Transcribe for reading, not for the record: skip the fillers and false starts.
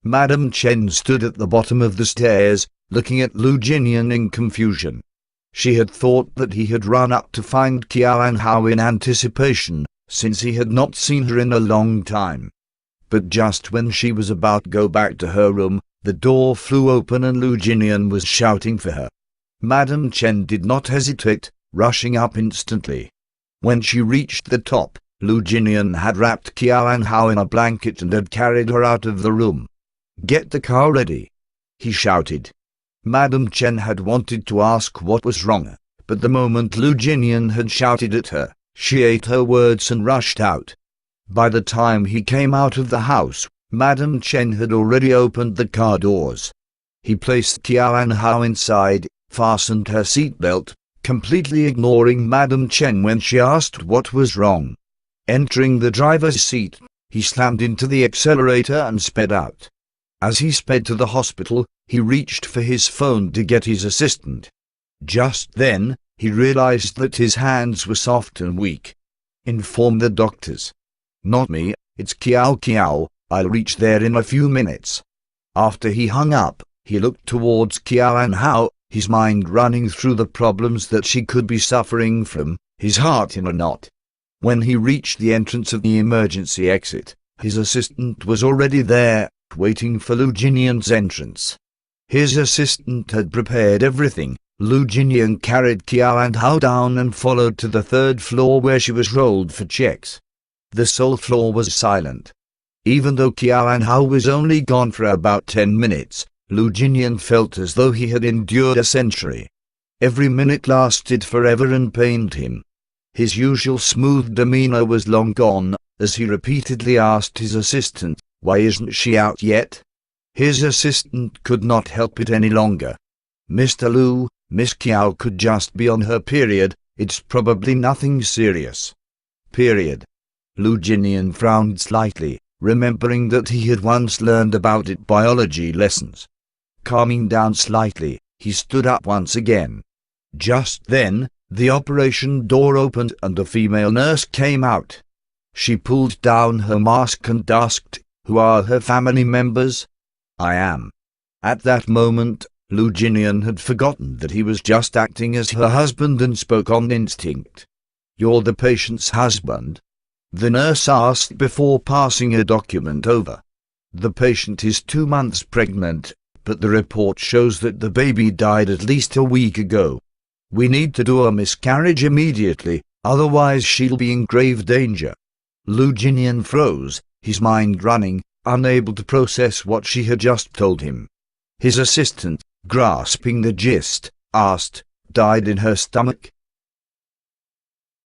Madame Chen stood at the bottom of the stairs, looking at Lu Jinian in confusion. She had thought that he had run up to find Qiao Hao in anticipation, since he had not seen her in a long time. But just when she was about to go back to her room, the door flew open and Lu Jinian was shouting for her. Madame Chen did not hesitate, rushing up instantly. When she reached the top, Lu Jinian had wrapped Qiao Hao in a blanket and had carried her out of the room. "Get the car ready," he shouted. Madame Chen had wanted to ask what was wrong, but the moment Lu Jinian had shouted at her, she ate her words and rushed out. By the time he came out of the house, Madame Chen had already opened the car doors. He placed Qiao Hao inside, fastened her seatbelt, completely ignoring Madame Chen when she asked what was wrong. Entering the driver's seat, he slammed into the accelerator and sped out. As he sped to the hospital, he reached for his phone to get his assistant. Just then, he realized that his hands were soft and weak. "Inform the doctors." "Not me, it's Qiao. I'll reach there in a few minutes." After he hung up, he looked towards Qiao Hao, his mind running through the problems that she could be suffering from, his heart in a knot. When he reached the entrance of the emergency exit, his assistant was already there, waiting for Lu Jinian's entrance. His assistant had prepared everything. Lu Jinian carried Qiao Hao down and followed to the third floor where she was rolled for checks. The sole floor was silent. Even though Qiao Hao was only gone for about 10 minutes, Lu Jinian felt as though he had endured a century. Every minute lasted forever and pained him. His usual smooth demeanor was long gone, as he repeatedly asked his assistant, "Why isn't she out yet?" His assistant could not help it any longer. "Mr. Lu, Miss Qiao could just be on her period, it's probably nothing serious." Period. Lu Jinian frowned slightly, remembering that he had once learned about it biology lessons. Calming down slightly, he stood up once again. Just then, the operation door opened and a female nurse came out. She pulled down her mask and asked, "Who are her family members?" "I am." At that moment, Lu Jinian had forgotten that he was just acting as her husband and spoke on instinct. "You're the patient's husband?" the nurse asked before passing a document over. "The patient is 2 months pregnant, but the report shows that the baby died at least a week ago. We need to do a miscarriage immediately, otherwise she'll be in grave danger." Lu Jinian froze, his mind running, unable to process what she had just told him. His assistant, grasping the gist, asked, "Died in her stomach?"